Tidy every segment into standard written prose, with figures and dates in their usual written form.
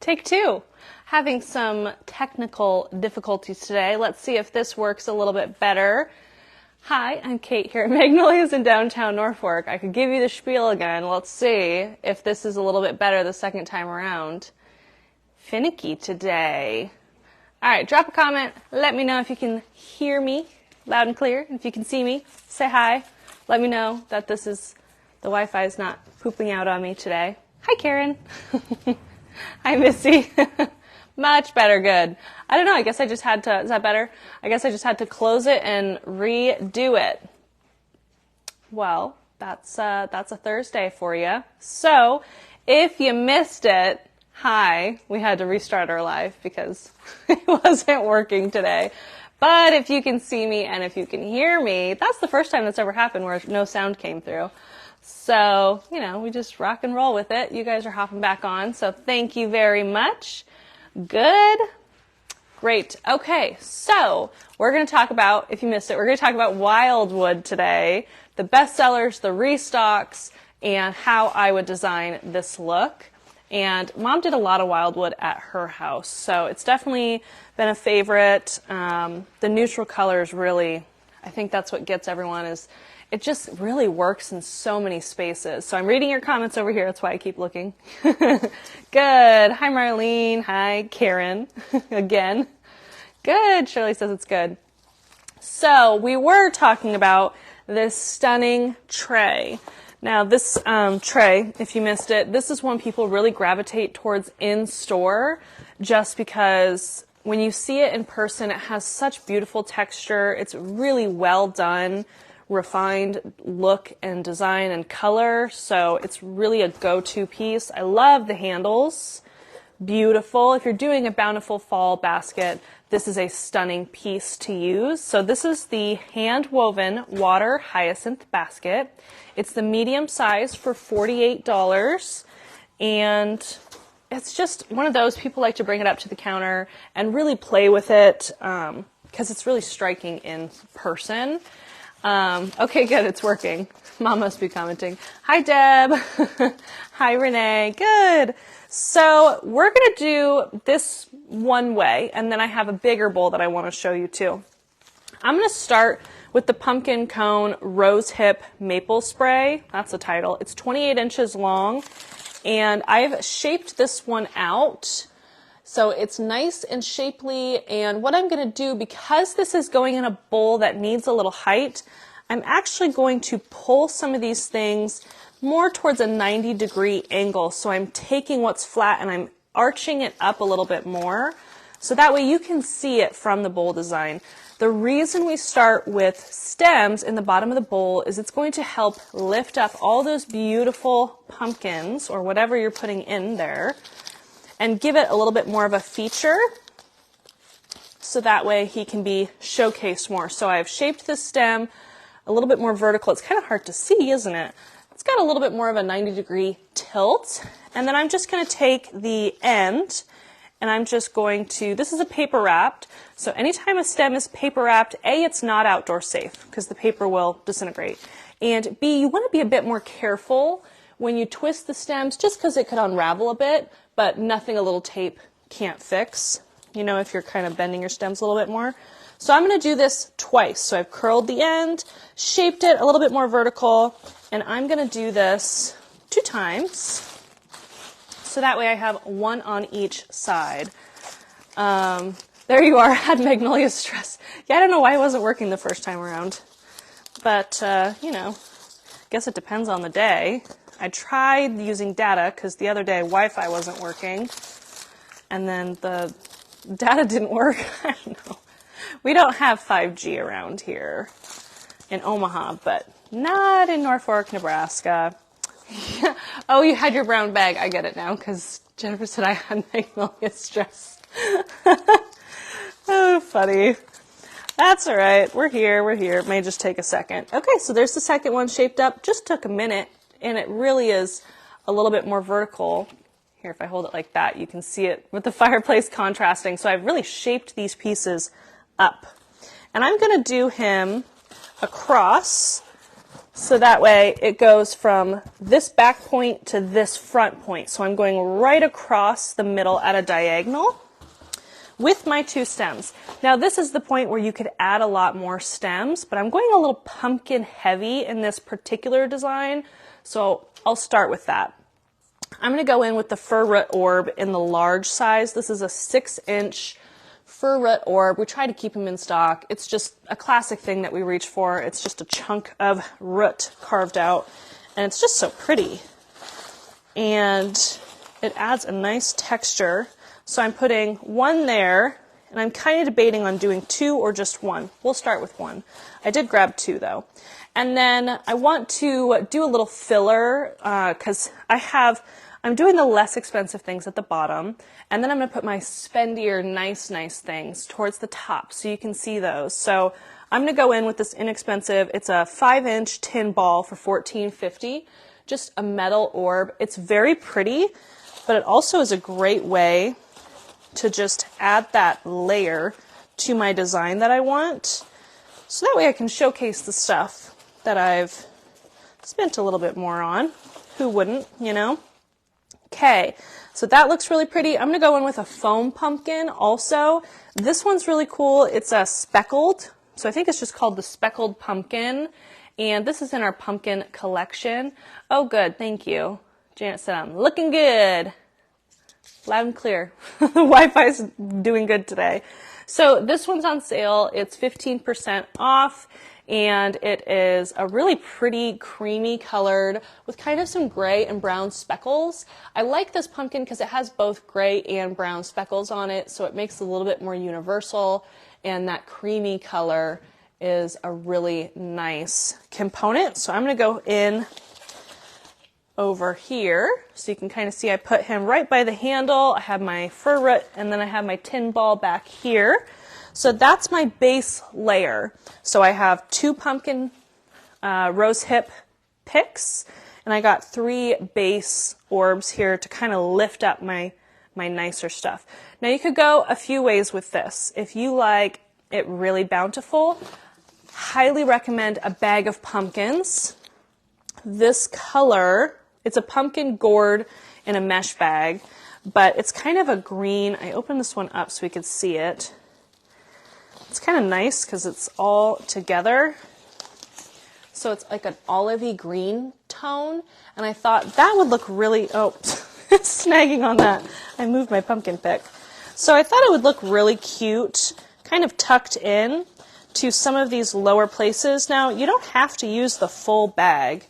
Take two. Having some technical difficulties today. Let's see if this works a little bit better. Hi, I'm Kate here at Magnolias in downtown Norfolk. I could give you the spiel again. Let's see if this is a little bit better the second time around. Finicky today. All right, drop a comment. Let me know if you can hear me loud and clear. If you can see me, say hi. Let me know that the Wi-Fi is not pooping out on me today. Hi, Karen. Hi, Missy. Much better, good. I don't know, I guess I just had to, is that better? I guess I just had to close it and redo it. Well, that's a Thursday for you. So, if you missed it, hi, we had to restart our live because it wasn't working today. But if you can see me and if you can hear me, that's the first time that's ever happened where no sound came through. So, you know, we just rock and roll with it. You guys are hopping back on, so thank you very much. Good. Great. Okay, so we're going to talk about, if you missed it, we're going to talk about Wildwood today, the bestsellers, the restocks, and how I would design this look. And Mom did a lot of Wildwood at her house, so it's definitely been a favorite. The neutral colors really, I think that's what gets everyone, is it just really works in so many spaces. So I'm reading your comments over here. That's why I keep looking. Good. Hi, Marlene. Hi, Karen. Again. Good. Shirley says it's good. So we were talking about this stunning tray. Now this tray, if you missed it, this is one people really gravitate towards in store just because when you see it in person, it has such beautiful texture. It's really well done. Refined look and design and color, so it's really a go-to piece. I love the handles. Beautiful. If you're doing a bountiful fall basket, this is a stunning piece to use. So this is the hand-woven water hyacinth basket. It's the medium size for $48, and it's just one of those people like to bring it up to the counter and really play with it because it's really striking in person. Okay, good, it's working. Mom must be commenting. Hi, Deb. Hi, Renee. Good. So we're going to do this one way, and then I have a bigger bowl that I want to show you too. I'm going to start with the pumpkin cone rose hip maple spray. That's the title. It's 28 inches long, and I've shaped this one out. So it's nice and shapely, and what I'm going to do, because this is going in a bowl that needs a little height, I'm actually going to pull some of these things more towards a 90-degree angle. So I'm taking what's flat and I'm arching it up a little bit more, so that way you can see it from the bowl design. The reason we start with stems in the bottom of the bowl is it's going to help lift up all those beautiful pumpkins, or whatever you're putting in there, and give it a little bit more of a feature, so that way he can be showcased more. So I've shaped this stem a little bit more vertical. It's kind of hard to see, isn't it? It's got a little bit more of a 90-degree tilt. And then I'm just going to take the end, and I'm just going to, this is a paper wrapped, so anytime a stem is paper wrapped, A, it's not outdoor safe because the paper will disintegrate, and B, you want to be a bit more careful when you twist the stems, just because it could unravel a bit, but nothing a little tape can't fix, you know, if you're kind of bending your stems a little bit more. So I'm going to do this twice. So I've curled the end, shaped it a little bit more vertical, and I'm going to do this 2 times. So that way I have one on each side. There you are, had Magnolias stress. Yeah, I don't know why it wasn't working the first time around, but, you know, I guess it depends on the day. I tried using data because the other day Wi-Fi wasn't working, and then the data didn't work. I don't know. We don't have 5G around here in Omaha, but not in Norfolk, Nebraska. Oh, you had your brown bag. I get it now because Jennifer said I had Magnolia stress. Oh, funny. That's all right. We're here. It may just take a second. Okay, so there's the second one shaped up. Just took a minute. And it really is a little bit more vertical. Here, if I hold it like that, you can see it with the fireplace contrasting. So I've really shaped these pieces up. And I'm going to do him across So that way it goes from this back point to this front point. So I'm going right across the middle at a diagonal with my 2 stems. Now this is the point where you could add a lot more stems, but I'm going a little pumpkin heavy in this particular design, so I'll start with that. I'm going to go in with the fur root orb in the large size. This is a 6-inch fur root orb. We try to keep them in stock. It's just a classic thing that we reach for. It's just a chunk of root carved out, and it's just so pretty. And it adds a nice texture. So I'm putting 1 there, and I'm kind of debating on doing 2 or just 1. We'll start with 1. I did grab 2 though. And then I want to do a little filler because I'm doing the less expensive things at the bottom, and then I'm going to put my spendier, nice things towards the top so you can see those. So I'm going to go in with this inexpensive, it's a 5-inch tin ball for $14.50, just a metal orb. It's very pretty, but it also is a great way to just add that layer to my design that I want. So that way I can showcase the stuff that I've spent a little bit more on. Who wouldn't, you know? Okay, so that looks really pretty. I'm gonna go in with a foam pumpkin also. This one's really cool. It's a speckled, so I think it's just called the speckled pumpkin. And this is in our pumpkin collection. Oh good, thank you. Janet said I'm looking good. Loud and clear. The Wi-Fi's doing good today. So this one's on sale. It's 15% off, and it is a really pretty creamy colored with kind of some gray and brown speckles. I like this pumpkin because it has both gray and brown speckles on it, so it makes it a little bit more universal, and that creamy color is a really nice component. So I'm going to go in over here so you can kind of see I put him right by the handle. I have my fur root, and then I have my tin ball back here. So that's my base layer. So I have 2 pumpkin rose hip picks, and I got 3 base orbs here to kind of lift up my nicer stuff. Now you could go a few ways with this. If you like it really bountiful, highly recommend a bag of pumpkins. This color, it's a pumpkin gourd in a mesh bag, but it's kind of a green. I opened this one up so we could see it. It's kind of nice because it's all together. So it's like an olivey green tone, and I thought that would look really, snagging on that. I moved my pumpkin pick. So I thought it would look really cute, kind of tucked in to some of these lower places. Now, you don't have to use the full bag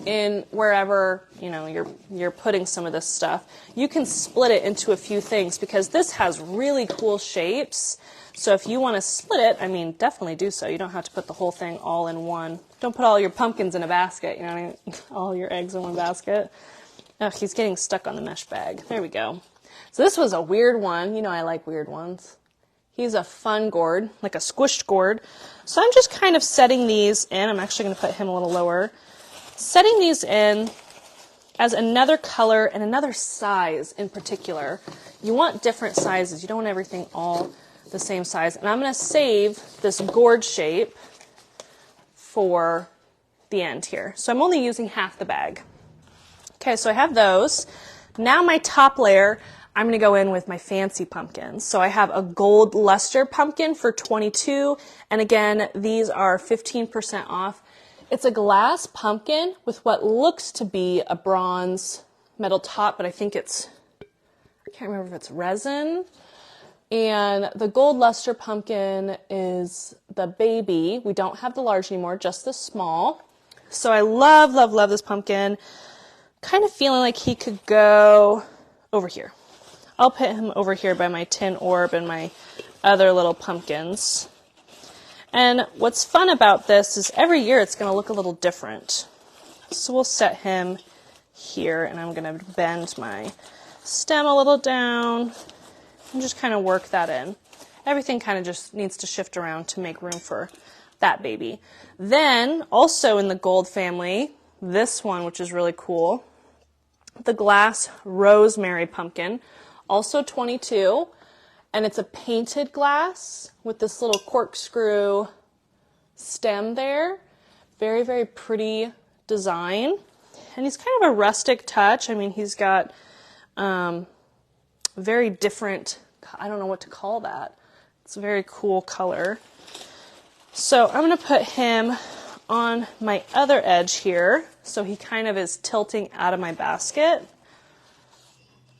in wherever, you know, you're putting some of this stuff. You can split it into a few things because this has really cool shapes. So if you want to split it, I mean, definitely do so. You don't have to put the whole thing all in one. Don't put all your pumpkins in a basket, you know what I mean? All your eggs in one basket. Oh, he's getting stuck on the mesh bag. There we go. So this was a weird one. You know I like weird ones. He's a fun gourd, like a squished gourd. So I'm just kind of setting these in. I'm actually going to put him a little lower. Setting these in as another color and another size in particular. You want different sizes. You don't want everything all the same size. And I'm going to save this gourd shape for the end here. So I'm only using half the bag. Okay, so I have those. Now my top layer, I'm going to go in with my fancy pumpkins. So I have a gold luster pumpkin for $22, and again, these are 15% off. It's a glass pumpkin with what looks to be a bronze metal top, but I think it's, I can't remember if it's resin. And the gold luster pumpkin is the baby. We don't have the large anymore, just the small. So I love, love, love this pumpkin. Kind of feeling like he could go over here. I'll put him over here by my tin orb and my other little pumpkins. And what's fun about this is every year it's going to look a little different. So we'll set him here, and I'm going to bend my stem a little down and just kind of work that in. Everything kind of just needs to shift around to make room for that baby. Then, also in the gold family, this one, which is really cool, the glass rosemary pumpkin, also 22, and it's a painted glass with this little corkscrew stem there. Very, very pretty design. And he's kind of a rustic touch. I mean, he's got very different, I don't know what to call that. It's a very cool color. So I'm going to put him on my other edge here. So he kind of is tilting out of my basket.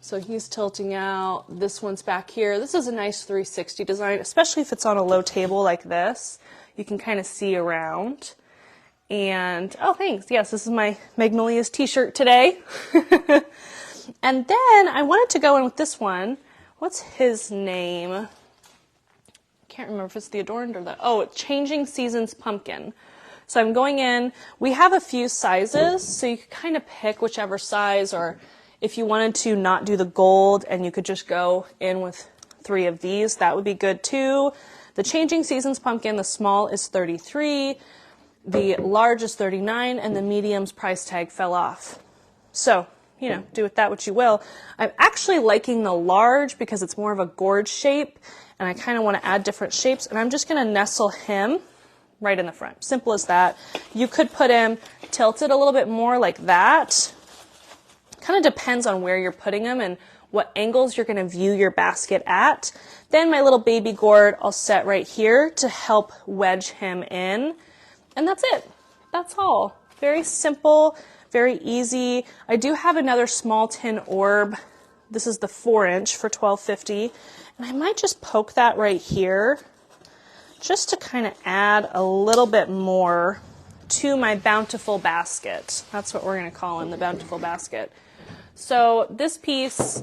So he's tilting out. This one's back here. This is a nice 360 design, especially if it's on a low table like this. You can kind of see around. And, oh, thanks. Yes, this is my Magnolias t-shirt today. And then I wanted to go in with this one. What's his name? Can't remember if it's the Adorned or the, oh, Changing Seasons Pumpkin. So I'm going in. We have a few sizes, so you could kind of pick whichever size, or if you wanted to not do the gold and you could just go in with 3 of these, that would be good too. The Changing Seasons Pumpkin, the small is $33, the large is $39, and the medium's price tag fell off. So, you know, do with that what you will. I'm actually liking the large because it's more of a gourd shape, and I kind of want to add different shapes, and I'm just going to nestle him right in the front. Simple as that. You could put him tilted a little bit more like that. Kind of depends on where you're putting him and what angles you're going to view your basket at. Then my little baby gourd I'll set right here to help wedge him in. And that's it. That's all. Very simple, very easy. I do have another small tin orb. This is the 4-inch for $12.50. And I might just poke that right here just to kind of add a little bit more to my bountiful basket. That's what we're going to call him, the bountiful basket. So this piece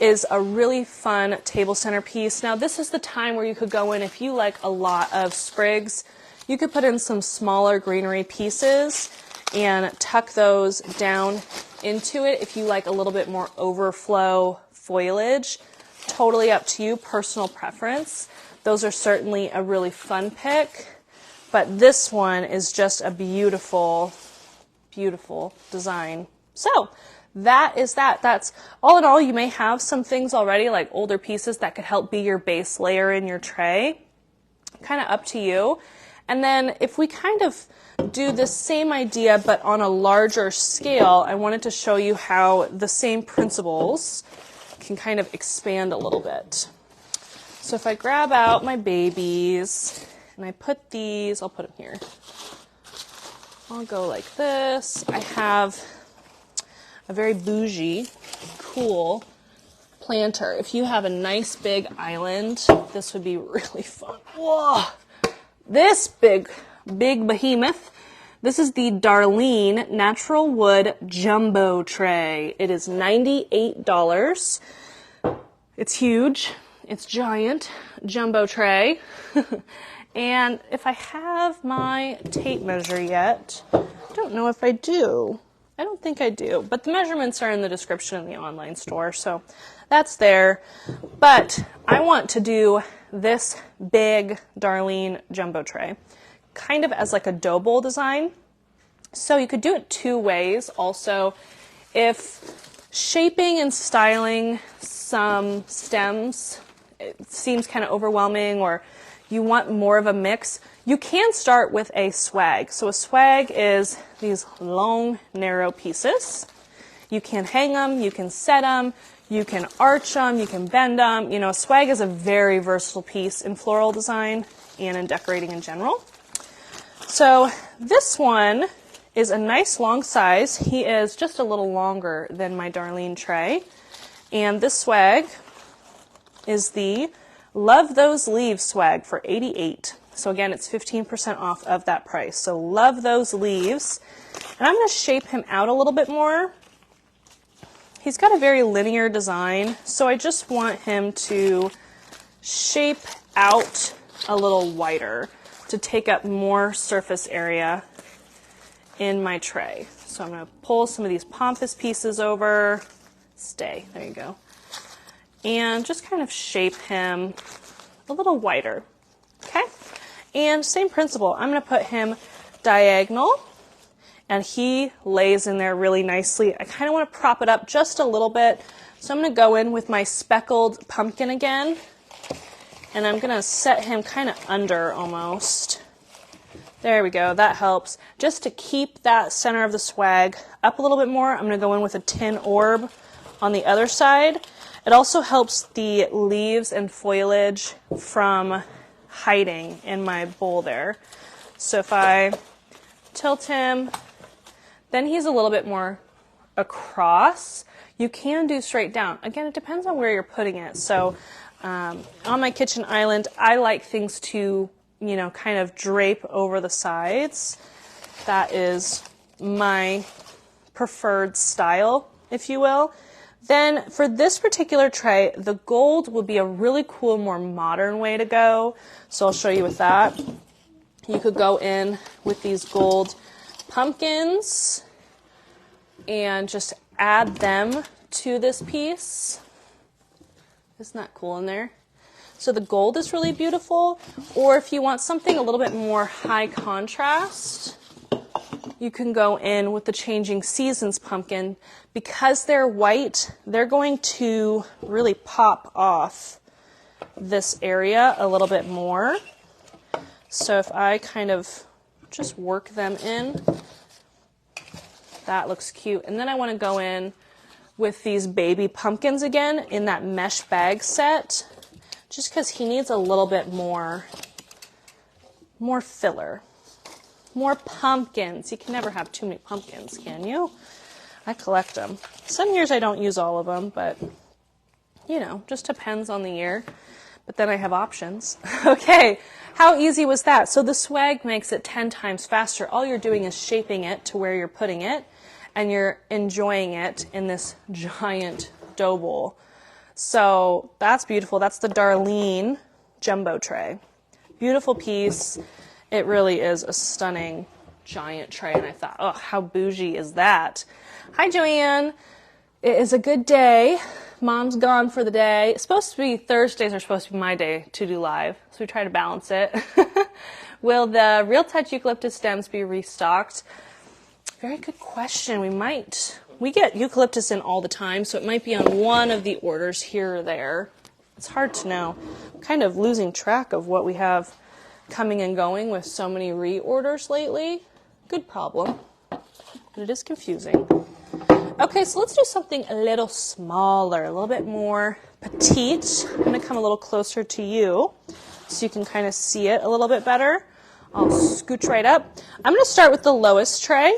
is a really fun table center piece. Now this is the time where you could go in, if you like a lot of sprigs, you could put in some smaller greenery pieces and tuck those down into it if you like a little bit more overflow foliage. Totally up to you, personal preference. Those are certainly a really fun pick, but this one is just a beautiful, beautiful design. So that is that. That's all in all. You may have some things already, like older pieces that could help be your base layer in your tray. Kind of up to you. And then if we kind of do the same idea but on a larger scale, I wanted to show you how the same principles can kind of expand a little bit. So if I grab out my babies and I put these, I'll put them here. I'll go like this. I have a very bougie, cool planter. If you have a nice big island, this would be really fun. Whoa! This big behemoth, this is the Darlene Natural Wood Jumbo Tray. It is $98. It's huge. It's giant. Jumbo tray. And if I have my tape measure yet, I don't know if I do. I don't think I do, but the measurements are in the description in the online store, so that's there. But I want to do this big Darlene jumbo tray, kind of as like a dough bowl design. So you could do it 2 ways also. If shaping and styling some stems, it seems kind of overwhelming, or you want more of a mix, you can start with a swag. So a swag is these long, narrow pieces. You can hang them, you can set them, you can arch them, you can bend them. You know, a swag is a very versatile piece in floral design and in decorating in general. So this one is a nice long size. He is just a little longer than my Darlene tray. And this swag is the Love Those Leaves swag for $88. So again, it's 15% off of that price. So Love Those Leaves. And I'm going to shape him out a little bit more. He's got a very linear design, so I just want him to shape out a little wider to take up more surface area in my tray. So I'm going to pull some of these pompous pieces over. Stay. There you go. And just kind of shape him a little wider. Okay? And same principle. I'm going to put him diagonal, and he lays in there really nicely. I kind of want to prop it up just a little bit. So I'm going to go in with my speckled pumpkin again, and I'm going to set him kind of under almost There we go, that helps. Just to keep that center of the swag up a little bit more, I'm going to go in with a tin orb on the other side. It also helps the leaves and foliage from hiding in my bowl there. So if I tilt him, then he's a little bit more across. You can do straight down. Again, it depends on where you're putting it. So on my kitchen island, I like things to, you know, kind of drape over the sides. That is my preferred style, if you will. Then for this particular tray, the gold would be a really cool, more modern way to go. So I'll show you with that. You could go in with these gold pumpkins and just add them to this piece. Isn't that cool in there? So the gold is really beautiful. Or if you want something a little bit more high contrast, you can go in with the Changing Seasons pumpkin. Because they're white, they're going to really pop off this area a little bit more. So if I kind of just work them in, that looks cute. And then I want to go in with these baby pumpkins again in that mesh bag set, just because he needs a little bit more filler. More pumpkins. You can never have too many pumpkins, can you? I collect them. Some years I don't use all of them, but, you know, just depends on the year. But then I have options. Okay, how easy was that? So the swag makes it 10 times faster. All you're doing is shaping it to where you're putting it, and you're enjoying it in this giant dough bowl. So that's beautiful. That's the Darlene jumbo tray. Beautiful piece. It really is a stunning giant tray, and I thought, oh, how bougie is that? Hi, Joanne. It is a good day. Mom's gone for the day. It's supposed to be Thursdays are supposed to be my day to do live, so we try to balance it. Will the Real Touch eucalyptus stems be restocked? Very good question. We get eucalyptus in all the time, so it might be on one of the orders here or there. It's hard to know. I'm kind of losing track of what we have coming and going with so many reorders lately. Good problem, but it is confusing. Okay, so let's do something a little smaller, a little bit more petite. I'm going to come a little closer to you so you can kind of see it a little bit better. I'll scooch right up. I'm going to start with the lowest tray.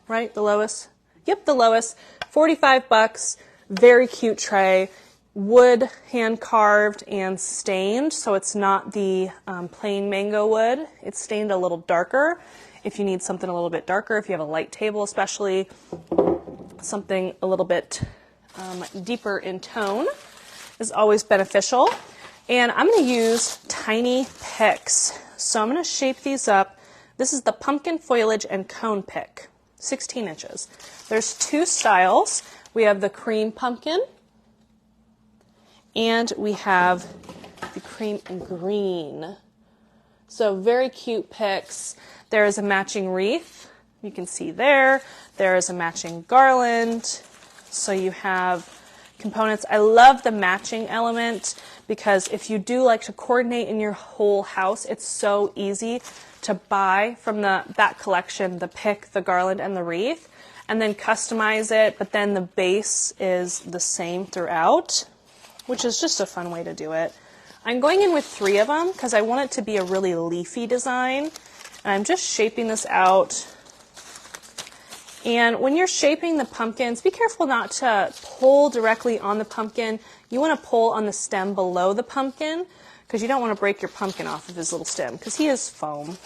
Right, the lowest? Yep, the lowest. $45. Very cute tray. Wood, hand carved and stained, so it's not the plain mango wood. It's stained a little darker. If you need something a little bit darker, if you have a light table especially, something a little bit deeper in tone is always beneficial. And I'm going to use tiny picks. So I'm going to shape these up. This is the pumpkin foliage and cone pick, 16 inches. There's two styles. We have the cream pumpkin, and we have the cream and green. So very cute picks. There is a matching wreath. You can see there. There is a matching garland. So you have components. I love the matching element because if you do like to coordinate in your whole house, it's so easy to buy from that collection, the pick, the garland, and the wreath, and then customize it, but then the base is the same throughout, which is just a fun way to do it. I'm going in with 3 of them because I want it to be a really leafy design, and I'm just shaping this out. And when you're shaping the pumpkins, be careful not to pull directly on the pumpkin. You want to pull on the stem below the pumpkin because you don't want to break your pumpkin off of his little stem because he is foam.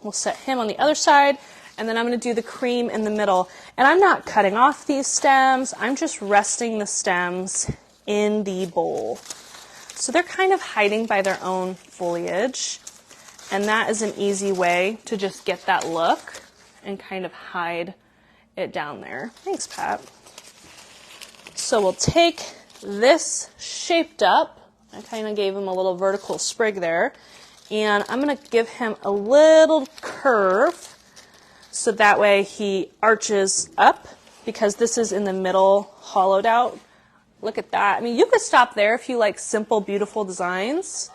We'll set him on the other side, and then I'm going to do the cream in the middle. And I'm not cutting off these stems. I'm just resting the stems in the bowl. So they're kind of hiding by their own foliage, and that is an easy way to just get that look and kind of hide it down there. Thanks, Pat. So we'll take this shaped up. I kind of gave him a little vertical sprig there, and I'm going to give him a little curve so that way he arches up because this is in the middle hollowed out. Look at that. I mean, you could stop there if you like simple, beautiful designs.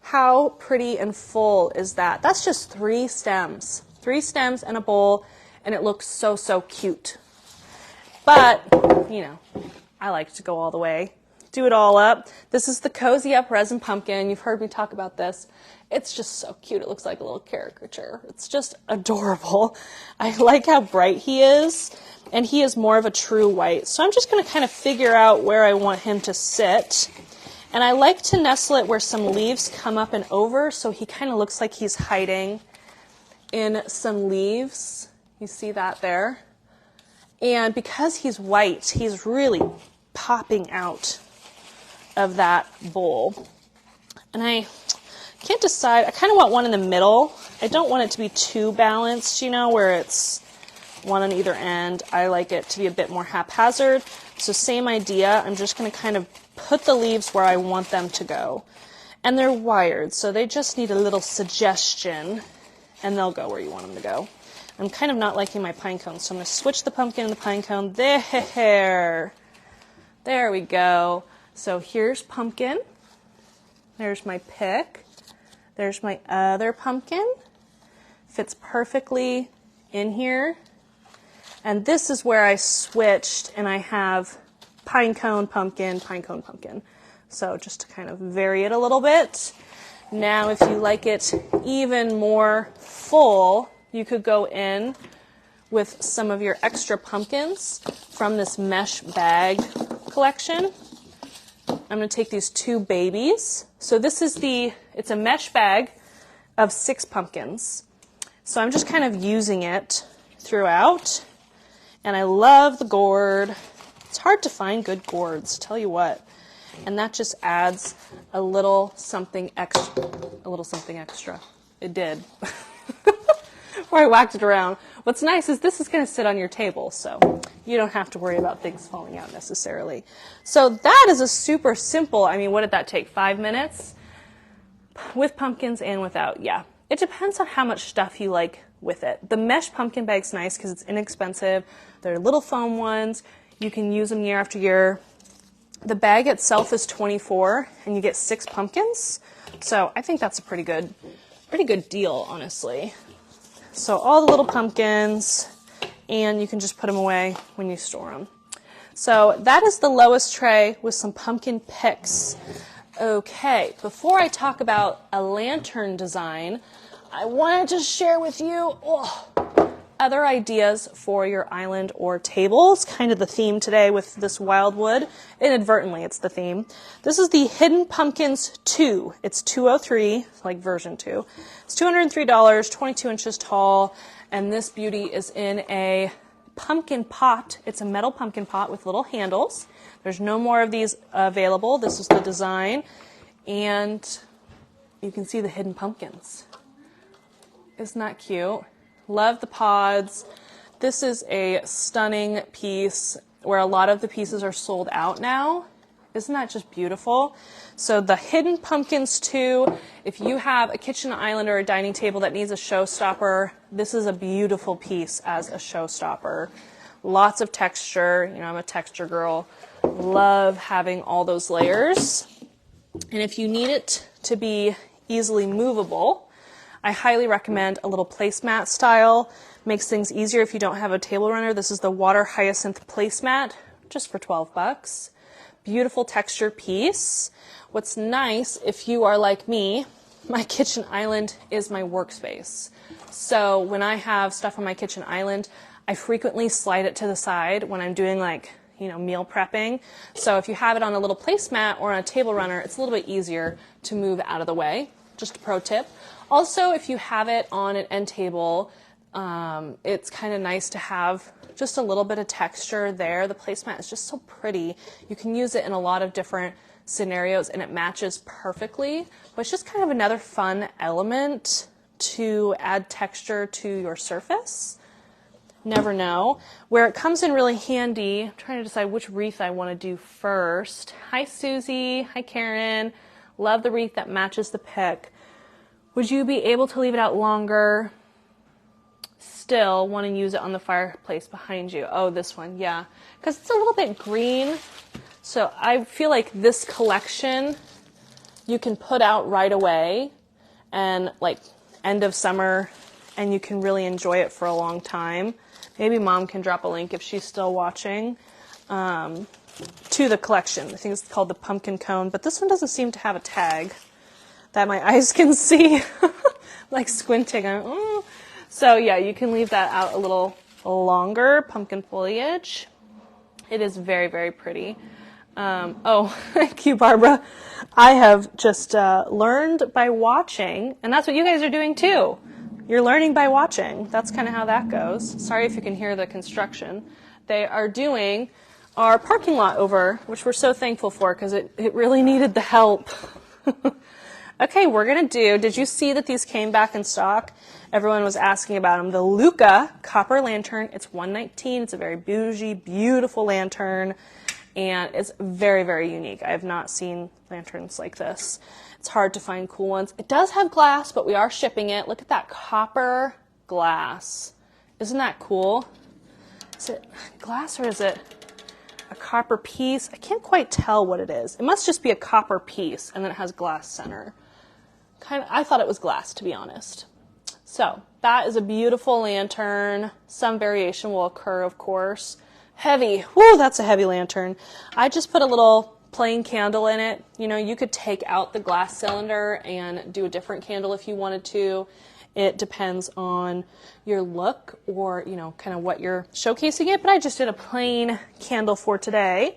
How pretty and full is that? That's just 3 stems. 3 stems and a bowl, and it looks so, so cute. But, you know, I like to go all the way. Do it all up. This is the Cozy Up Resin Pumpkin. You've heard me talk about this. It's just so cute. It looks like a little caricature. It's just adorable. I like how bright he is, and he is more of a true white. So I'm just going to kind of figure out where I want him to sit. And I like to nestle it where some leaves come up and over, so he kind of looks like he's hiding in some leaves. You see that there? And because he's white, he's really popping out of that bowl. And I can't decide. I kind of want one in the middle. I don't want it to be too balanced, you know, where it's one on either end. I like it to be a bit more haphazard. So same idea. I'm just going to kind of put the leaves where I want them to go. And they're wired, so they just need a little suggestion, and they'll go where you want them to go. I'm kind of not liking my pine cone, so I'm going to switch the pumpkin and the pine cone. There we go. So here's pumpkin. There's my pick. There's my other pumpkin. Fits perfectly in here. And this is where I switched, and I have pine cone, pumpkin, pine cone, pumpkin. So just to kind of vary it a little bit. Now, if you like it even more full, you could go in with some of your extra pumpkins from this mesh bag collection. I'm going to take these 2 babies. So this is it's a mesh bag of 6 pumpkins. So I'm just kind of using it throughout. And I love the gourd. It's hard to find good gourds, tell you what. And that just adds a little something extra. It did. Or I whacked it around. What's nice is this is going to sit on your table, so you don't have to worry about things falling out necessarily. So that is a super simple, I mean, what did that take, 5 minutes? With pumpkins and without, yeah. It depends on how much stuff you like with it. The mesh pumpkin bag's nice because it's inexpensive. They're little foam ones. You can use them year after year. The bag itself is $24, and you get 6 pumpkins. So I think that's a pretty good deal, honestly. So all the little pumpkins, and you can just put them away when you store them. So that is the lowest tray with some pumpkin picks. Okay, before I talk about a lantern design, I wanted to share with you other ideas for your island or tables. Kind of the theme today with this Wildwood. Inadvertently, it's the theme. This is the Hidden Pumpkins 2. It's 203, like version 2. It's $203, 22 inches tall, and this beauty is in a pumpkin pot. It's a metal pumpkin pot with little handles. There's no more of these available. This is the design, and you can see the hidden pumpkins. Isn't that cute? Love the pods. This is a stunning piece where a lot of the pieces are sold out now. Isn't that just beautiful? So the Hidden Pumpkins 2, if you have a kitchen island or a dining table that needs a showstopper, this is a beautiful piece as a showstopper. Lots of texture. You know, I'm a texture girl. Love having all those layers. And if you need it to be easily movable, I highly recommend a little placemat style. Makes things easier if you don't have a table runner. This is the Water Hyacinth placemat, just for $12. Beautiful texture piece. What's nice, if you are like me, my kitchen island is my workspace. So when I have stuff on my kitchen island, I frequently slide it to the side when I'm doing meal prepping. So if you have it on a little placemat or on a table runner, it's a little bit easier to move out of the way. Just a pro tip. Also, if you have it on an end table, it's kind of nice to have just a little bit of texture there. The placemat is just so pretty. You can use it in a lot of different scenarios and it matches perfectly. But it's just kind of another fun element to add texture to your surface. Never know. Where it comes in really handy, I'm trying to decide which wreath I want to do first. Hi Susie, hi Karen. Love the wreath that matches the pick. Would you be able to leave it out longer? Still want to use it on the fireplace behind you. Oh, this one, yeah. Because it's a little bit green. So I feel like this collection you can put out right away and like end of summer, and you can really enjoy it for a long time. Maybe Mom can drop a link if she's still watching to the collection. I think it's called the pumpkin cone, but this one doesn't seem to have a tag that my eyes can see. Like squinting. So yeah, you can leave that out a little longer. Pumpkin foliage. It is very, very pretty. Oh, thank you, Barbara. I have just learned by watching, and that's what you guys are doing too. You're learning by watching. That's kind of how that goes. Sorry if you can hear the construction. They are doing our parking lot over, which we're so thankful for because it really needed the help. Okay, we're going to do, did you see that these came back in stock? Everyone was asking about them. The Luca copper lantern. It's $119. It's a very bougie, beautiful lantern, and it's very, very unique. I have not seen lanterns like this. It's hard to find cool ones. It does have glass, but we are shipping it. Look at that copper glass. Isn't that cool? Is it glass or is it a copper piece? I can't quite tell what it is. It must just be a copper piece, and then it has glass center. I thought it was glass, to be honest. So that is a beautiful lantern. Some variation will occur, of course. Heavy. Woo, that's a heavy lantern. I just put a little plain candle in it. You know, you could take out the glass cylinder and do a different candle if you wanted to. It depends on your look or, you know, kind of what you're showcasing it. But I just did a plain candle for today.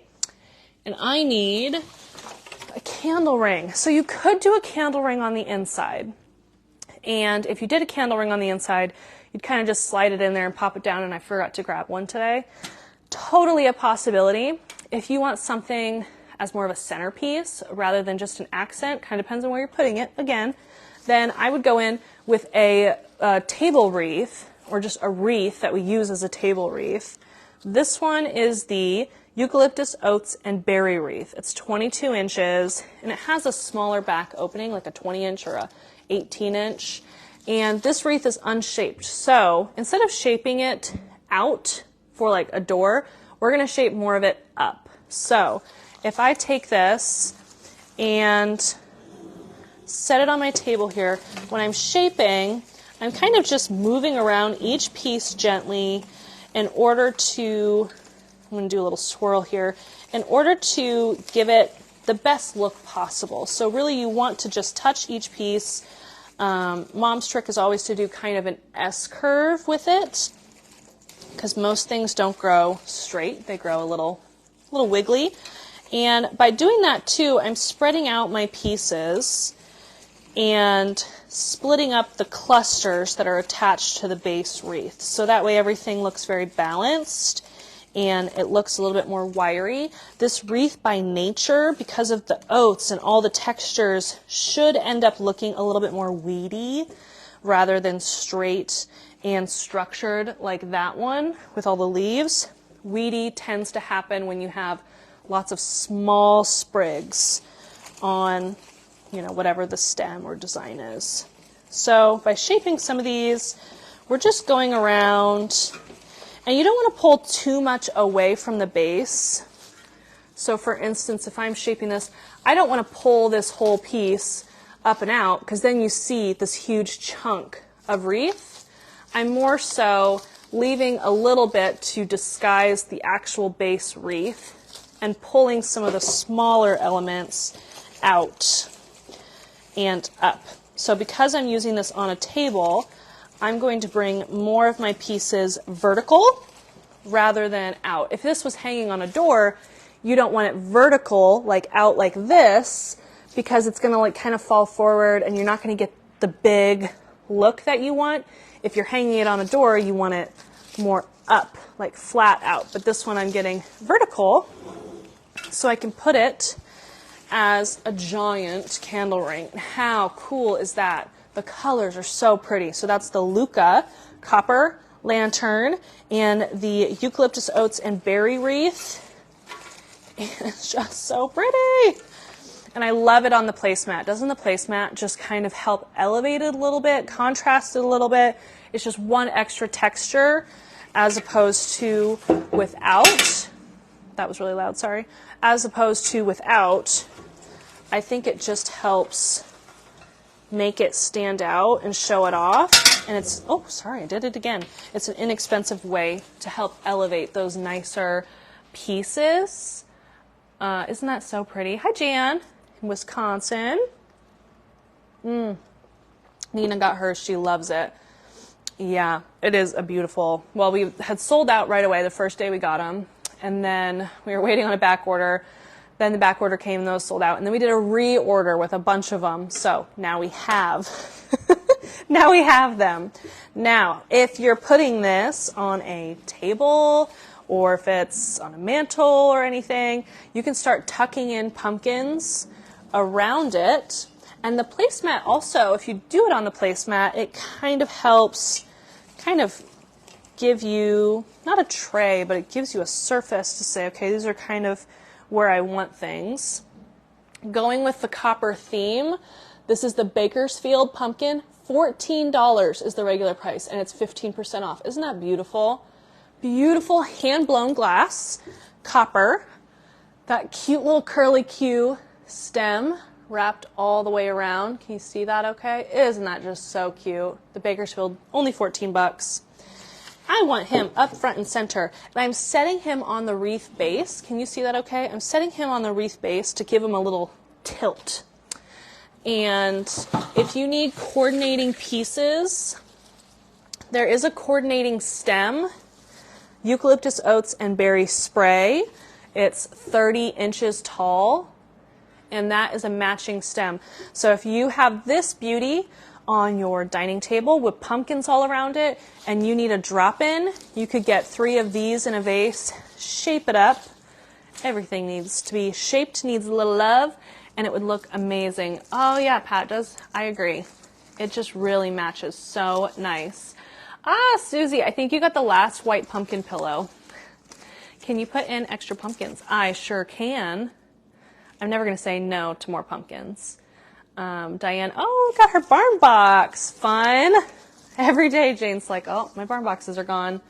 And I need a candle ring. So you could do a candle ring on the inside. And if you did a candle ring on the inside, you'd kind of just slide it in there and pop it down, and I forgot to grab one today. Totally a possibility. If you want something as more of a centerpiece rather than just an accent, kind of depends on where you're putting it, again, then I would go in with a table wreath, or just a wreath that we use as a table wreath. This one is the eucalyptus oats and berry wreath. It's 22 inches, and it has a smaller back opening, like a 20-inch or a 18-inch. And this wreath is unshaped. So instead of shaping it out for like a door, we're going to shape more of it up. So if I take this and set it on my table here, when I'm shaping, I'm kind of just moving around each piece gently in order to, I'm going to do a little swirl here, in order to give it the best look possible. So really you want to just touch each piece. Mom's trick is always to do kind of an S curve with it, because most things don't grow straight. They grow a little wiggly. And by doing that too, I'm spreading out my pieces and splitting up the clusters that are attached to the base wreath. So that way everything looks very balanced and it looks a little bit more wiry. This wreath by nature, because of the oats and all the textures, should end up looking a little bit more weedy rather than straight and structured like that one with all the leaves. Weedy tends to happen when you have lots of small sprigs on, you know, whatever the stem or design is. So by shaping some of these, we're just going around, and you don't want to pull too much away from the base. So for instance, if I'm shaping this, I don't want to pull this whole piece up and out, because then you see this huge chunk of wreath. I'm more so leaving a little bit to disguise the actual base wreath and pulling some of the smaller elements out and up. So because I'm using this on a table, I'm going to bring more of my pieces vertical rather than out. If this was hanging on a door, you don't want it vertical, like out like this, because it's going to like kind of fall forward and you're not going to get the big look that you want. If you're hanging it on a door, you want it more up, like flat out. But this one I'm getting vertical, so I can put it as a giant candle ring. How cool is that? The colors are so pretty. So that's the Luca copper lantern and the eucalyptus oats and berry wreath. It's just so pretty. And I love it on the placemat. Doesn't the placemat just kind of help elevate it a little bit, contrast it a little bit? It's just one extra texture as opposed to without. That was really loud, sorry. As opposed to without, I think it just helps make it stand out and show it off. And it's, oh, sorry, I did it again. It's an inexpensive way to help elevate those nicer pieces. Isn't that so pretty? Hi, Jan, in Wisconsin. Nina got hers. She loves it. Yeah, it is a beautiful, well, we had sold out right away the first day we got them. And then we were waiting on a back order. Then the back order came and those sold out. And then we did a reorder with a bunch of them. So now we have, now we have them. Now, if you're putting this on a table or if it's on a mantle or anything, you can start tucking in pumpkins around it. And the placemat also, if you do it on the placemat, it kind of helps kind of give you, not a tray, but it gives you a surface to say, okay, these are kind of where I want things. Going with the copper theme, this is the Bakersfield pumpkin. $14 is the regular price, and it's 15% off. Isn't that beautiful? Beautiful hand-blown glass, copper, that cute little curly Q stem wrapped all the way around. Can you see that okay? Isn't that just so cute? The Bakersfield, only 14 bucks. I want him up front and center, and I'm setting him on the wreath base. Can you see that okay? I'm setting him on the wreath base to give him a little tilt. And if you need coordinating pieces, there is a coordinating stem, eucalyptus oats and berry spray. It's 30 inches tall, and that is a matching stem. So if you have this beauty on your dining table with pumpkins all around it and you need a drop-in, you could get 3 of these in a vase, shape it up. Everything needs to be shaped, needs a little love, and it would look amazing. Oh yeah, Pat does. I agree. It just really matches so nice. Ah, Susie, I think you got the last white pumpkin pillow. Can you put in extra pumpkins? I sure can. I'm never going to say no to more pumpkins. Diane, oh, got her barn box. Fun. Every day Jane's like, oh, my barn boxes are gone.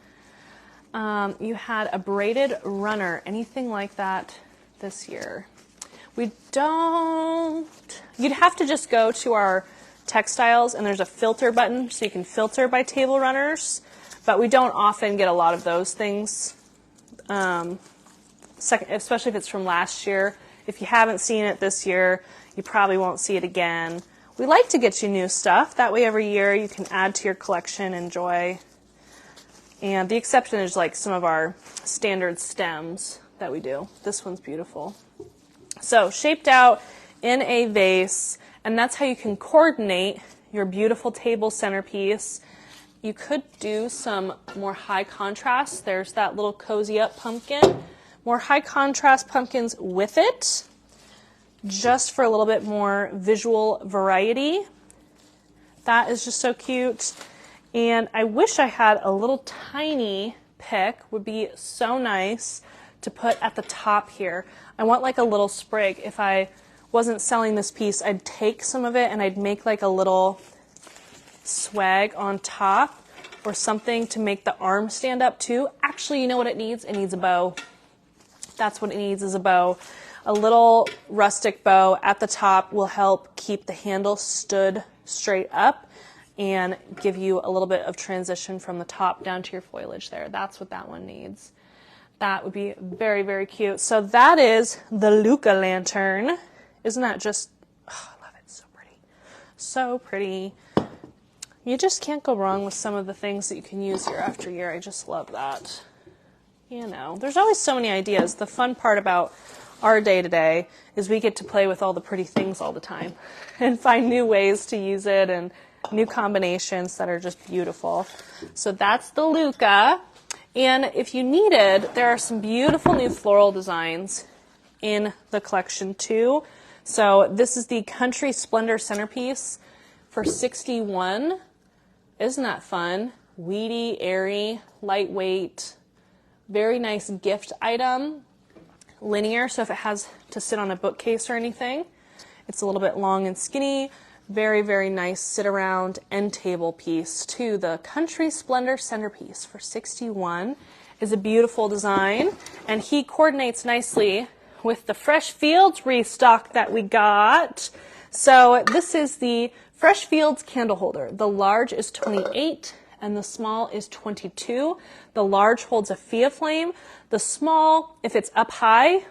You had a braided runner. Anything like that this year? We don't. You'd have to just go to our textiles, and there's a filter button, so you can filter by table runners. But we don't often get a lot of those things, especially if it's from last year. If you haven't seen it this year, you probably won't see it again. We like to get you new stuff. That way every year you can add to your collection, enjoy. And the exception is like some of our standard stems that we do. This one's beautiful. So shaped out in a vase, and that's how you can coordinate your beautiful table centerpiece. You could do some more high contrast. There's that little cozy up pumpkin. More high contrast pumpkins with it, just for a little bit more visual variety. That is just so cute. And I wish I had a little tiny pick, would be so nice to put at the top here. I want like a little sprig. If I wasn't selling this piece, I'd take some of it and I'd make like a little swag on top or something to make the arm stand up too. Actually, you know what it needs? It needs a bow. That's what it needs, is a bow. A little rustic bow at the top will help keep the handle stood straight up and give you a little bit of transition from the top down to your foliage there. That's what that one needs. That would be very, very cute. So that is the Luca lantern. Isn't that just, oh, I love it, so pretty. So pretty. You just can't go wrong with some of the things that you can use year after year. I just love that. You know, there's always so many ideas. The fun part about our day-to-day is we get to play with all the pretty things all the time and find new ways to use it and new combinations that are just beautiful. So that's the Luca. And if you needed, there are some beautiful new floral designs in the collection too. So this is the Country Splendor centerpiece for $61. Isn't that fun? Weedy, airy, lightweight. Very nice gift item, linear, so if it has to sit on a bookcase or anything, it's a little bit long and skinny. Very, very nice sit around end table piece too. The Country Splendor centerpiece for $61 is a beautiful design, and he coordinates nicely with the Fresh Fields restock that we got. So this is the Fresh Fields candle holder. The large is 28 and the small is 22. The large holds a Fia flame. The small, if it's up high,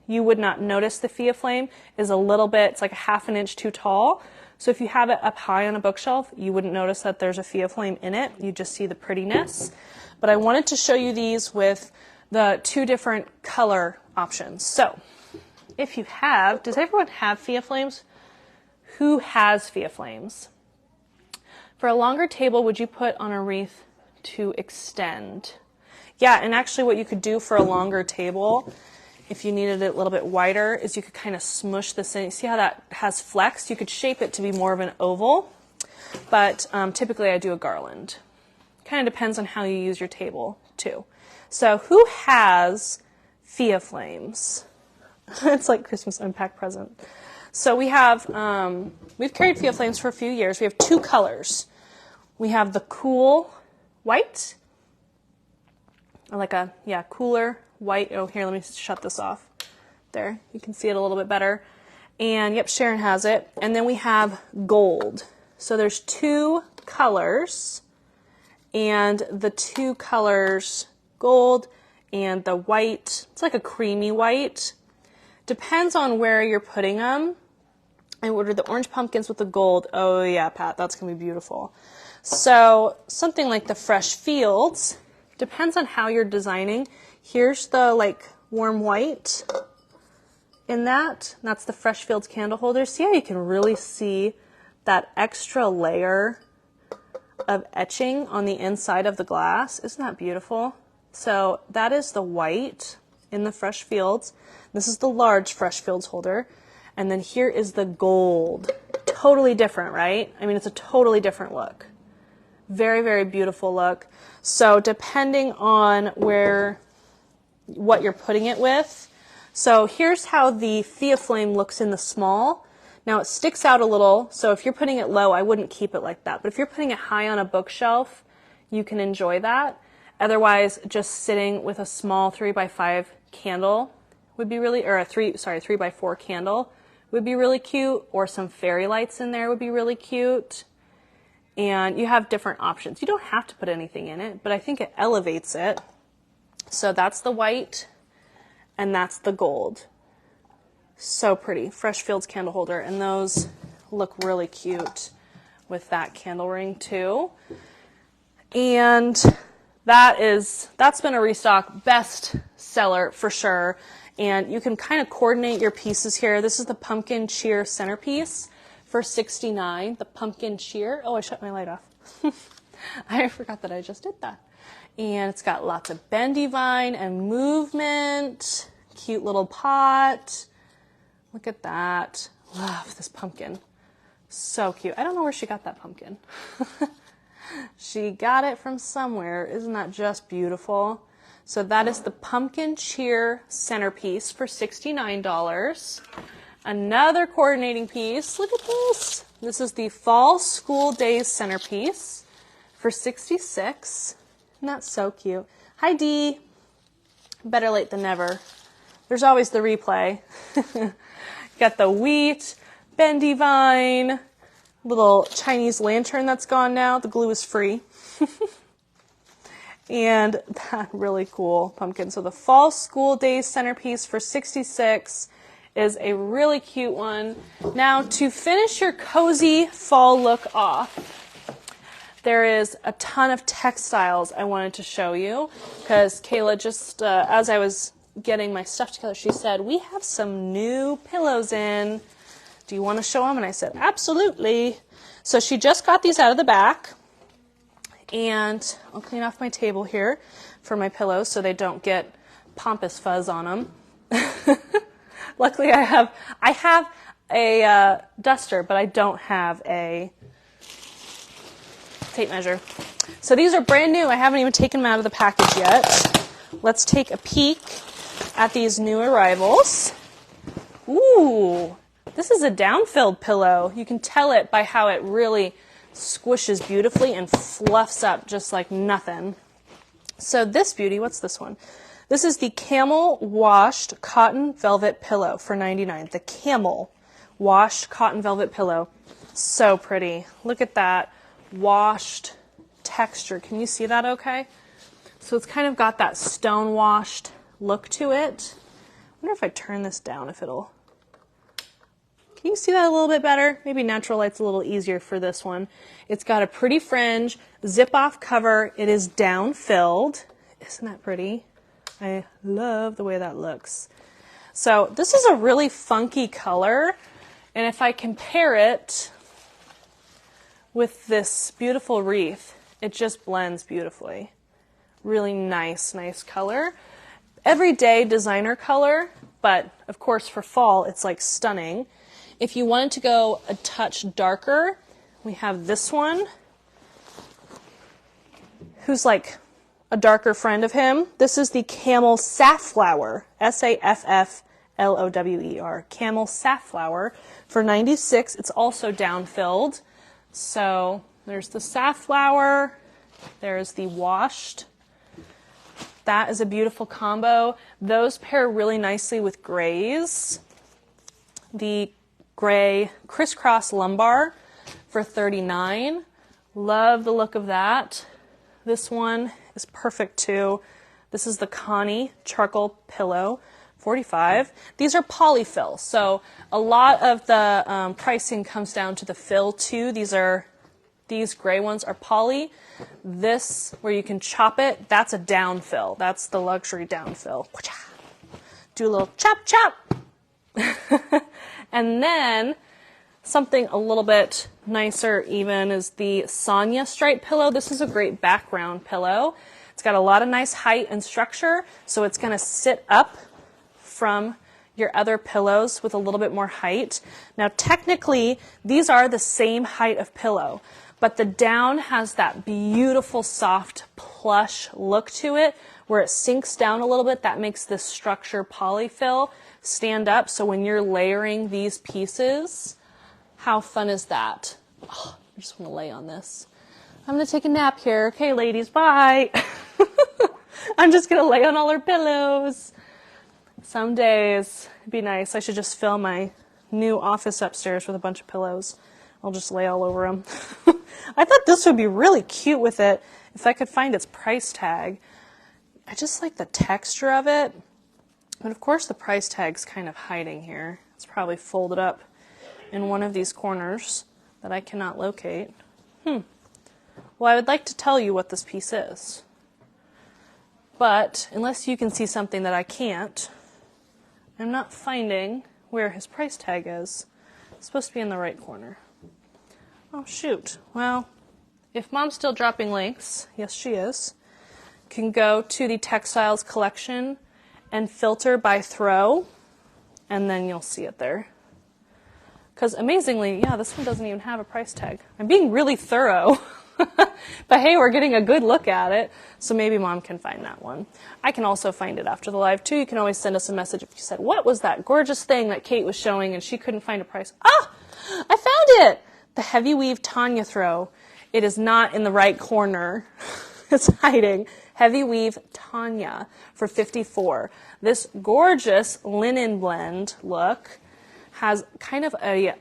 you would not notice the Fia flame is a little bit, it's like a ½ an inch too tall. So if you have it up high on a bookshelf, you wouldn't notice that there's a Fia flame in it. You just see the prettiness. But I wanted to show you these with the 2 different color options. So if you have, does everyone have Fia flames? Who has Fia flames? For a longer table, would you put on a wreath to extend? Yeah, and actually what you could do for a longer table, if you needed it a little bit wider, is you could kind of smush this in. See how that has flex? You could shape it to be more of an oval, but typically I do a garland. Kind of depends on how you use your table too. So who has Fia flames? It's like Christmas unpacked present. So we have, we've carried Fia flames for a few years. We have 2 colors. We have the cool white, or like a, yeah, cooler white. Oh, here, let me shut this off. There, you can see it a little bit better. And yep, Sharon has it. And then we have gold. So there's 2 colors, and the 2 colors, gold and the white, it's like a creamy white. Depends on where you're putting them. I ordered the orange pumpkins with the gold. Oh yeah, Pat, that's gonna be beautiful. So something like the Fresh Fields, depends on how you're designing. Here's the like warm white in that. That's the Fresh Fields candle holder. See how you can really see that extra layer of etching on the inside of the glass? Isn't that beautiful? So that is the white in the Fresh Fields. This is the large Fresh Fields holder. And then here is the gold. Totally different, right? I mean, it's a totally different look. Very, very beautiful look. So depending on what you're putting it with. So here's how the Fia flame looks in the small. Now it sticks out a little, so if you're putting it low, I wouldn't keep it like that. But if you're putting it high on a bookshelf, you can enjoy that. Otherwise, just sitting with a small 3x5 candle would be really, or a 3x4 candle would be really cute, or some fairy lights in there would be really cute. And you have different options. You don't have to put anything in it, but I think it elevates it. So that's the white, and that's the gold. So pretty. Fresh Fields candle holder, and those look really cute with that candle ring too. And that's been a restock best seller for sure. And you can kind of coordinate your pieces here. This is the pumpkin cheer centerpiece for $69. The pumpkin cheer. Oh, I shut my light off. I forgot that I just did that. And it's got lots of bendy vine and movement. Cute little pot. Look at that. Love this pumpkin. So cute. I don't know where she got that pumpkin. She got it from somewhere. Isn't that just beautiful? So that is the pumpkin cheer centerpiece for $69. Another coordinating piece. Look at this. This is the fall school days centerpiece for $66. Isn't that so cute? Hi, Dee. Better late than never. There's always the replay. Got the wheat, bendy vine, little Chinese lantern that's gone now. The glue is free. And that really cool pumpkin. So the fall school days centerpiece for $66 is a really cute one. Now to finish your cozy fall look off, there is a ton of textiles I wanted to show you because Kayla just, as I was getting my stuff together, she said, we have some new pillows in. Do you want to show them? And I said, absolutely. So she just got these out of the back. And I'll clean off my table here for my pillows so they don't get pompous fuzz on them. Luckily I have a duster, but I don't have a tape measure. So these are brand new. I haven't even taken them out of the package yet. Let's take a peek at these new arrivals. Ooh, this is a down-filled pillow. You can tell it by how it really squishes beautifully and fluffs up just like nothing. So this beauty, what's this one? This is the camel washed cotton velvet pillow for $99. The camel washed cotton velvet pillow. So pretty. Look at that washed texture. Can you see that okay? So it's kind of got that stone washed look to it. I wonder if I turn this down if it'll... Can you see that a little bit better? Maybe natural light's a little easier for this one. It's got a pretty fringe, zip-off cover. It is down-filled. Isn't that pretty? I love the way that looks. So this is a really funky color, and if I compare it with this beautiful wreath, it just blends beautifully. Really nice, nice color. Everyday designer color, but of course for fall it's like stunning. If you wanted to go a touch darker, we have this one, who's like a darker friend of him. This is the Camel Safflower, Safflower, Camel Safflower for $96. It's also down-filled. So there's the safflower, there's the washed. That is a beautiful combo. Those pair really nicely with grays. The gray crisscross lumbar for $39. Love the look of that. This one is perfect too. This is the Connie charcoal pillow, $45. These are polyfill, so a lot of the pricing comes down to the fill too. These gray ones are poly. This, where you can chop it, that's a downfill. That's the luxury downfill. Do a little chop chop. And then something a little bit nicer even is the Sonia stripe pillow. This is a great background pillow. It's got a lot of nice height and structure, so it's going to sit up from your other pillows with a little bit more height. Now technically these are the same height of pillow, but the down has that beautiful soft plush look to it where it sinks down a little bit. That makes this structure polyfill stand up. So when you're layering these pieces, how fun is that? Oh, I just want to lay on this. I'm going to take a nap here. Okay, ladies, bye. I'm just going to lay on all our pillows. Some days it'd be nice. I should just fill my new office upstairs with a bunch of pillows. I'll just lay all over them. I thought this would be really cute with it if I could find its price tag. I just like the texture of it. But of course the price tag's kind of hiding here. It's probably folded up in one of these corners that I cannot locate. Well, I would like to tell you what this piece is. But unless you can see something that I can't, I'm not finding where his price tag is. It's supposed to be in the right corner. Oh, shoot. Well, if Mom's still dropping links, yes, she is, can go to the textiles collection and filter by throw, and then you'll see it there. Because amazingly, yeah, this one doesn't even have a price tag. I'm being really thorough. But hey, we're getting a good look at it, so maybe Mom can find that one. I can also find it after the live too. You can always send us a message if you said, what was that gorgeous thing that Kate was showing and she couldn't find a price? Ah, I found it! The heavy weave Tanya throw. It is not in the right corner. It's hiding. Heavy weave Tanya for $54. This gorgeous linen blend look has kind of a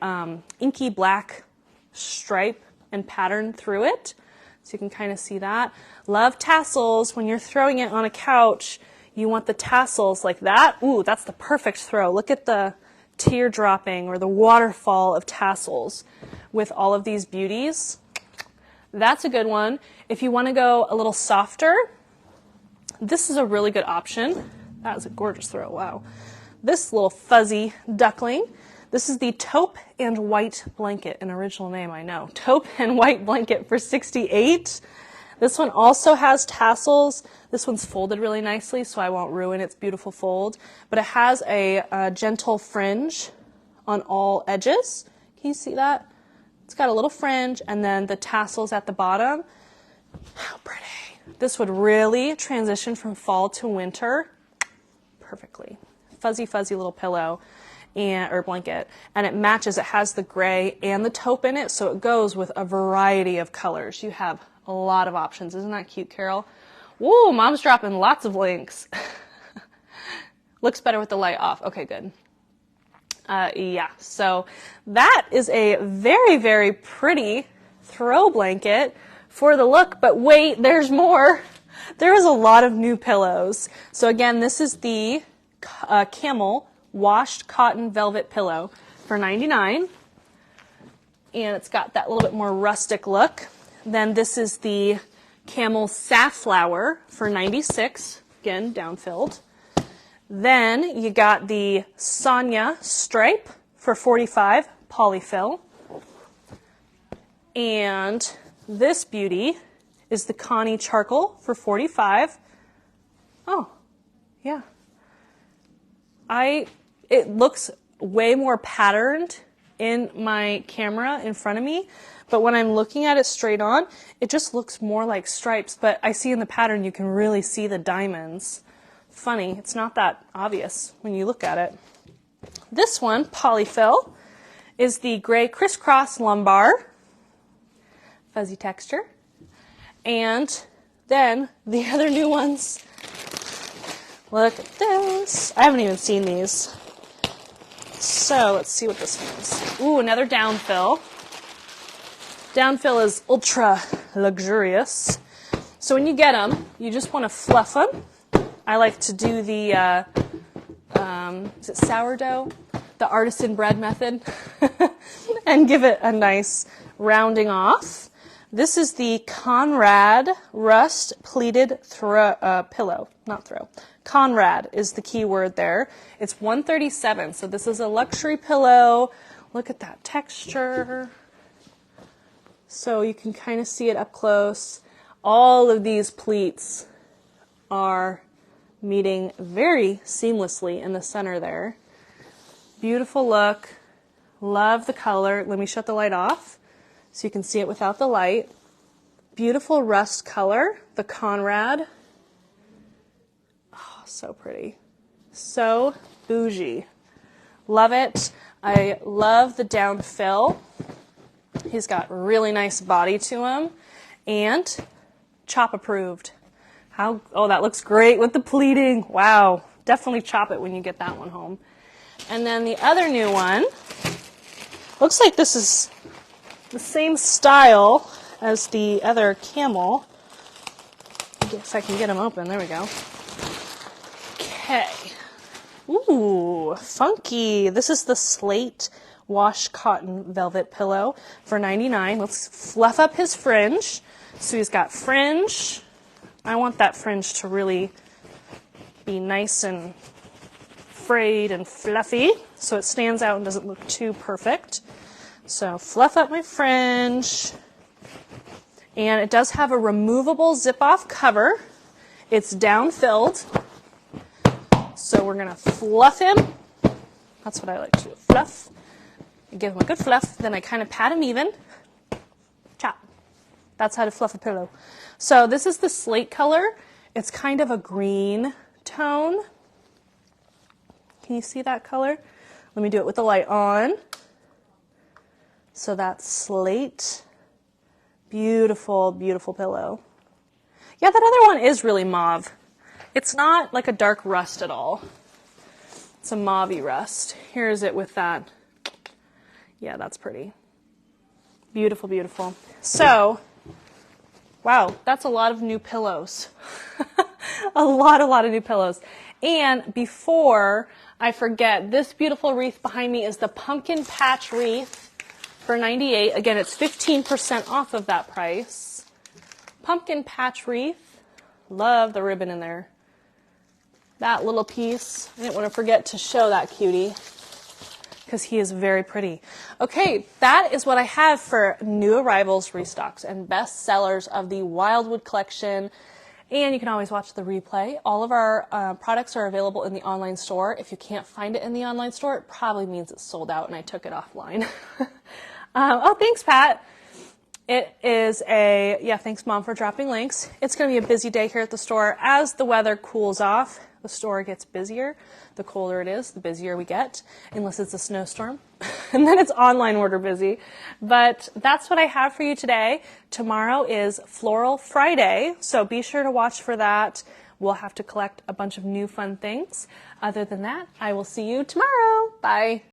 inky black stripe and pattern through it. So you can kind of see that. Love tassels. When you're throwing it on a couch, you want the tassels like that. Ooh, that's the perfect throw. Look at the tear dropping or the waterfall of tassels with all of these beauties. That's a good one. If you want to go a little softer, this is a really good option. That is a gorgeous throw. Wow. This little fuzzy duckling. This is the taupe and white blanket, an original name, I know. Taupe and white blanket for $68. This one also has tassels. This one's folded really nicely, so I won't ruin its beautiful fold. But it has a gentle fringe on all edges. Can you see that? It's got a little fringe and then the tassels at the bottom. How pretty. This would really transition from fall to winter perfectly. Fuzzy, fuzzy little pillow. Or blanket, and it matches. It has the gray and the taupe in it, so it goes with a variety of colors. You have a lot of options. Isn't that cute, Carol? Whoa, Mom's dropping lots of links. Looks better with the light off. Okay, good. Yeah, so that is a very, very pretty throw blanket for the look, but wait, there's more. There is a lot of new pillows. So again, this is the Camel washed cotton velvet pillow for $99, and it's got that little bit more rustic look. Then this is the Camel Safflower for $96, again, down-filled. Then you got the Sonia Stripe for $45, polyfill. And this beauty is the Connie Charcoal for $45. Oh, yeah. It looks way more patterned in my camera in front of me, but when I'm looking at it straight on, it just looks more like stripes, but I see in the pattern you can really see the diamonds. Funny, it's not that obvious when you look at it. This one, polyfill, is the gray crisscross lumbar, fuzzy texture. And then the other new ones, look at this. I haven't even seen these. So let's see what this one is. Ooh, another downfill. Downfill is ultra luxurious. So when you get them, you just want to fluff them. I like to do the, is it sourdough? The artisan bread method. And give it a nice rounding off. This is the Conrad Rust Pleated Pillow. Not throw. Conrad is the key word there. It's $137, so this is a luxury pillow. Look at that texture. So you can kind of see it up close. All of these pleats are meeting very seamlessly in the center there. Beautiful look. Love the color. Let me shut the light off so you can see it without the light. Beautiful rust color, the Conrad. Oh, so pretty. So bougie. Love it. I love the downfill. He's got really nice body to him. And chop approved. Oh, that looks great with the pleating. Wow. Definitely chop it when you get that one home. And then the other new one, looks like this is the same style as the other Camel. I guess I can get them open. There we go. Okay. Ooh, funky. This is the Slate Wash Cotton Velvet Pillow for $99. Let's fluff up his fringe. So he's got fringe. I want that fringe to really be nice and frayed and fluffy so it stands out and doesn't look too perfect. So fluff up my fringe. And it does have a removable zip-off cover. It's down-filled. So we're going to fluff him. That's what I like to do, fluff. I give him a good fluff, then I kind of pat him even. Chop. That's how to fluff a pillow. So this is the slate color. It's kind of a green tone. Can you see that color? Let me do it with the light on. So that's slate. Beautiful, beautiful pillow. Yeah, that other one is really mauve. It's not like a dark rust at all. It's a mauvey rust. Here's it with that. Yeah, that's pretty. Beautiful, beautiful. So, wow, that's a lot of new pillows. a lot of new pillows. And before I forget, this beautiful wreath behind me is the Pumpkin Patch Wreath for $98. Again, it's 15% off of that price. Pumpkin Patch Wreath. Love the ribbon in there. That little piece. I didn't want to forget to show that cutie because he is very pretty. Okay, that is what I have for new arrivals, restocks, and best sellers of the Wildwood collection. And you can always watch the replay. All of our products are available in the online store. If you can't find it in the online store, it probably means it's sold out and I took it offline. Oh, thanks, Pat. It is thanks, Mom, for dropping links. It's going to be a busy day here at the store. As the weather cools off, the store gets busier. The colder it is, the busier we get, unless it's a snowstorm. And then it's online order busy. But that's what I have for you today. Tomorrow is Floral Friday, so be sure to watch for that. we'll have to collect a bunch of new fun things. Other than that, I will see you tomorrow. Bye.